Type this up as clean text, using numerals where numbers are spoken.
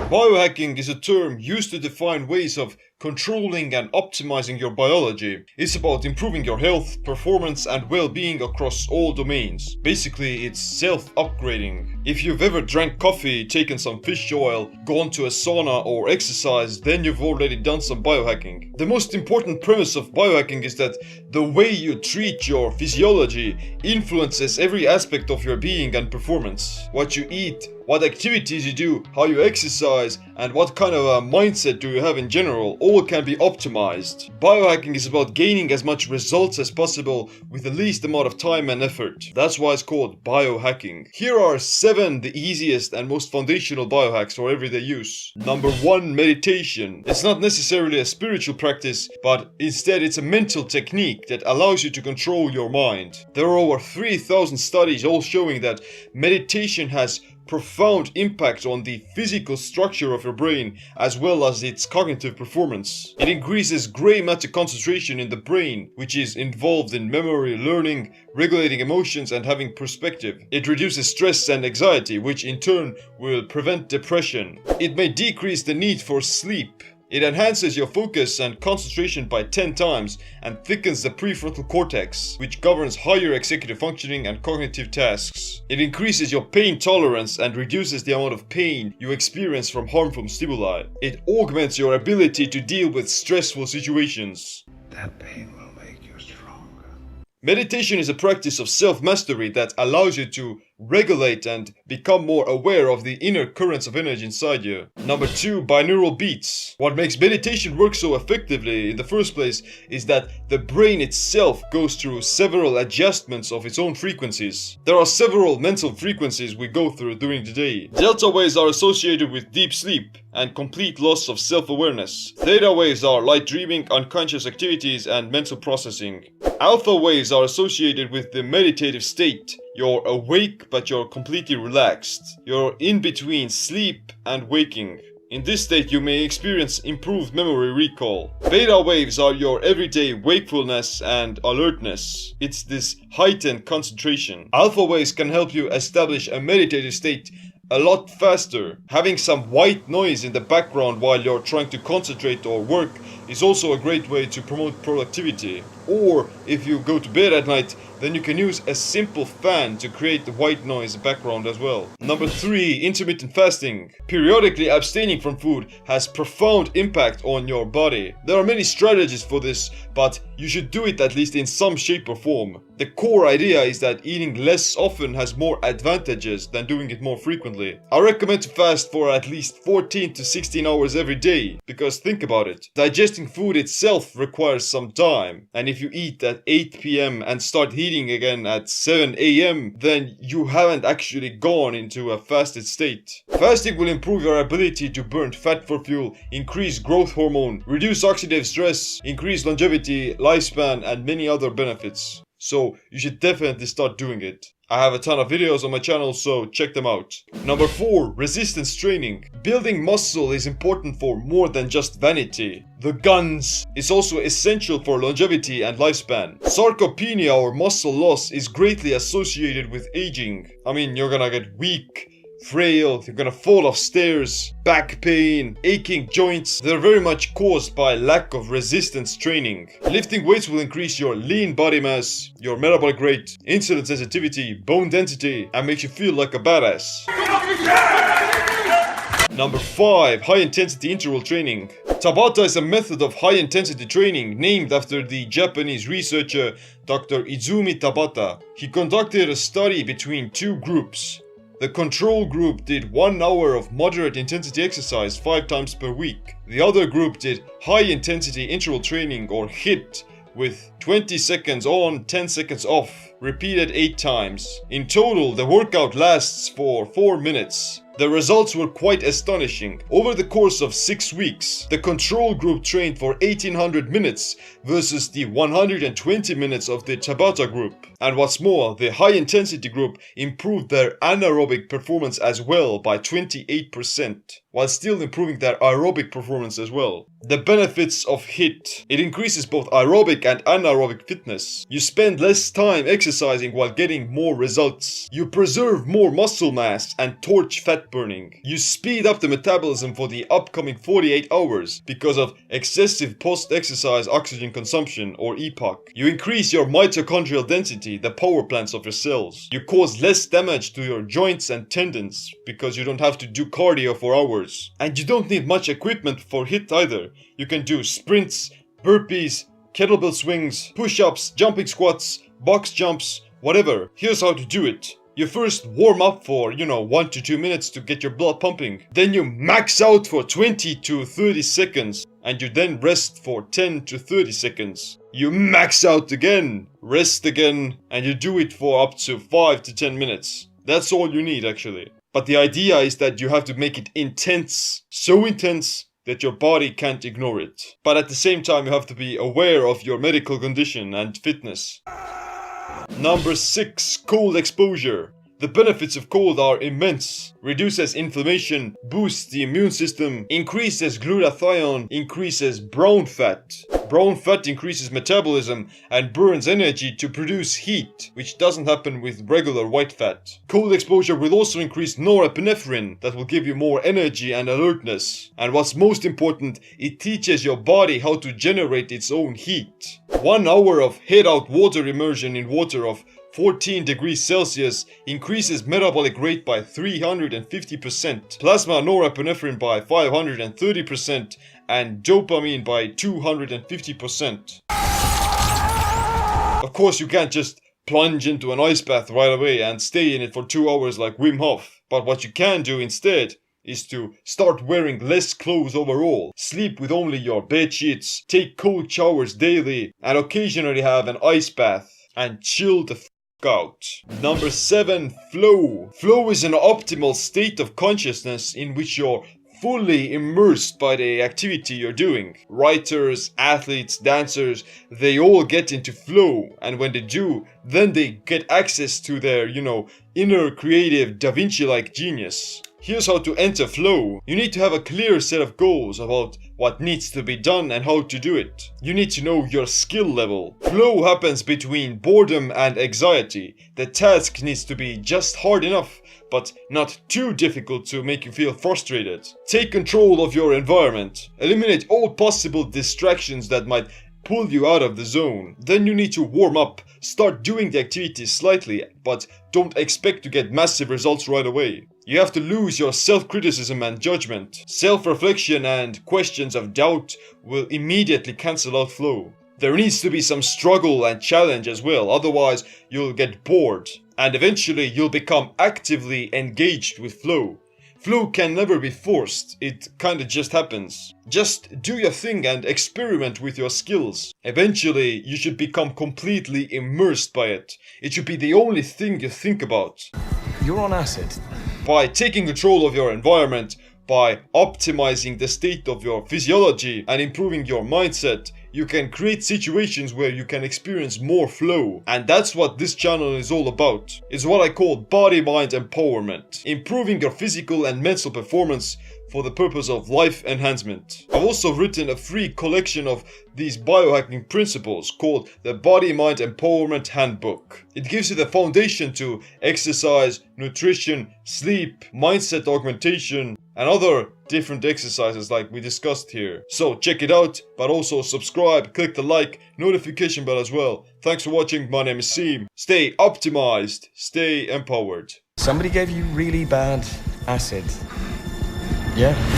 Biohacking is a term used to define ways of controlling and optimizing your biology. It's about improving your health, performance, and well-being across all domains. Basically, it's self-upgrading. If you've ever drank coffee, taken some fish oil, gone to a sauna, or exercised, then you've already done some biohacking. The most important premise of biohacking is that the way you treat your physiology influences every aspect of your being and performance. What you eat, what activities you do, how you exercise, and what kind of a mindset do you have in general, all can be optimized. Biohacking is about gaining as much results as possible with the least amount of time and effort. That's why it's called biohacking. Here are 7 the easiest and most foundational biohacks for everyday use. Number 1, meditation. It's not necessarily a spiritual practice, but instead it's a mental technique that allows you to control your mind. There are over 3,000 studies all showing that meditation has profound impact on the physical structure of your brain as well as its cognitive performance. It increases gray matter concentration in the brain, which is involved in memory, learning, regulating emotions, and having perspective. It reduces stress and anxiety, which in turn will prevent depression. It may decrease the need for sleep. It enhances your focus and concentration by 10 times and thickens the prefrontal cortex, which governs higher executive functioning and cognitive tasks. It increases your pain tolerance and reduces the amount of pain you experience from harmful stimuli. It augments your ability to deal with stressful situations. That pain will make you stronger. Meditation is a practice of self-mastery that allows you to regulate and become more aware of the inner currents of energy inside you. Number 2, binaural beats. What makes meditation work so effectively in the first place is that the brain itself goes through several adjustments of its own frequencies. There are several mental frequencies we go through during the day. Delta waves are associated with deep sleep and complete loss of self-awareness. Theta waves are light dreaming, unconscious activities, and mental processing. Alpha waves are associated with the meditative state. You're awake, but you're completely relaxed. You're in between sleep and waking. In this state, you may experience improved memory recall. Beta waves are your everyday wakefulness and alertness. It's this heightened concentration. Alpha waves can help you establish a meditative state a lot faster. Having some white noise in the background while you're trying to concentrate or work is also a great way to promote productivity. Or if you go to bed at night, then you can use a simple fan to create the white noise background as well. Number 3, intermittent fasting. Periodically abstaining from food has profound impact on your body. There are many strategies for this, but you should do it at least in some shape or form. The core idea is that eating less often has more advantages than doing it more frequently. I recommend to fast for at least 14 to 16 hours every day, because think about it. Digesting food itself requires some time, and if you eat at 8 p.m. and start eating again at 7 a.m., then you haven't actually gone into a fasted state. Fasting will improve your ability to burn fat for fuel, increase growth hormone, reduce oxidative stress, increase longevity, lifespan, and many other benefits. So you should definitely start doing it. I have a ton of videos on my channel, so check them out. Number 4, resistance training. Building muscle is important for more than just vanity. The guns is also essential for longevity and lifespan. Sarcopenia or muscle loss is greatly associated with aging. I mean, you're gonna get weak, frail, you're gonna fall off stairs, back pain, aching joints. They're very much caused by lack of resistance training. Lifting weights will increase your lean body mass, your metabolic rate, insulin sensitivity, bone density, and makes you feel like a badass. Number 5, high intensity interval training. Tabata is a method of high intensity training named after the Japanese researcher Dr. Izumi Tabata. He conducted a study between 2 groups. The control group did 1 hour of moderate intensity exercise 5 times per week. The other group did high intensity interval training or HIIT with 20 seconds on, 10 seconds off, repeated 8 times. In total, the workout lasts for 4 minutes. The results were quite astonishing. Over the course of 6 weeks, the control group trained for 1800 minutes versus the 120 minutes of the Tabata group. And what's more, the high intensity group improved their anaerobic performance as well by 28%, while still improving their aerobic performance as well. The benefits of HIIT. It increases both aerobic and anaerobic fitness. You spend less time exercising while getting more results. You preserve more muscle mass and torch fat burning. You speed up the metabolism for the upcoming 48 hours because of excessive post-exercise oxygen consumption, or EPOC. You increase your mitochondrial density, the power plants of your cells. You cause less damage to your joints and tendons because you don't have to do cardio for hours. And you don't need much equipment for HIIT either. You can do sprints, burpees, kettlebell swings, push-ups, jumping squats, box jumps, whatever. Here's how to do it. You first warm up for, 1 to 2 minutes to get your blood pumping. Then you max out for 20 to 30 seconds. And you then rest for 10 to 30 seconds. You max out again, rest again, and you do it for up to 5 to 10 minutes. That's all you need actually. But the idea is that you have to make it intense. So intense that your body can't ignore it. But at the same time, you have to be aware of your medical condition and fitness. Number 6. Cold exposure. The benefits of cold are immense. Reduces inflammation, boosts the immune system, increases glutathione, increases brown fat. Brown fat increases metabolism and burns energy to produce heat, which doesn't happen with regular white fat. Cold exposure will also increase norepinephrine, that will give you more energy and alertness. And what's most important, it teaches your body how to generate its own heat. 1 hour of head-out water immersion in water of 14 degrees Celsius increases metabolic rate by 350%, plasma norepinephrine by 530%, and dopamine by 250%. Of course, you can't just plunge into an ice bath right away and stay in it for 2 hours like Wim Hof. But what you can do instead is to start wearing less clothes overall, sleep with only your bed sheets, take cold showers daily, and occasionally have an ice bath, and chill the out. Number 7. Flow. Flow is an optimal state of consciousness in which you're fully immersed by the activity you're doing. Writers, athletes, dancers, they all get into flow, and when they do, then they get access to their, inner creative Da Vinci-like genius. Here's how to enter flow. You need to have a clear set of goals about what needs to be done and how to do it. You need to know your skill level. Flow happens between boredom and anxiety. The task needs to be just hard enough, but not too difficult to make you feel frustrated. Take control of your environment. Eliminate all possible distractions that might pull you out of the zone. Then you need to warm up. Start doing the activity slightly, but don't expect to get massive results right away. You have to lose your self-criticism and judgment. Self-reflection and questions of doubt will immediately cancel out flow. There needs to be some struggle and challenge as well, otherwise you'll get bored. And eventually you'll become actively engaged with flow. Flow can never be forced, it kinda just happens. Just do your thing and experiment with your skills. Eventually, you should become completely immersed by it. It should be the only thing you think about. You're on acid. By taking control of your environment, by optimizing the state of your physiology and improving your mindset, you can create situations where you can experience more flow. And that's what this channel is all about. It's what I call body-mind empowerment. Improving your physical and mental performance for the purpose of life enhancement. I've also written a free collection of these biohacking principles called the Body-Mind Empowerment Handbook. It gives you the foundation to exercise, nutrition, sleep, mindset augmentation, and other different exercises like we discussed here. So check it out, but also subscribe, click the like, notification bell as well. Thanks for watching, my name is Seem. Stay optimized, stay empowered. Somebody gave you really bad acid. Yeah?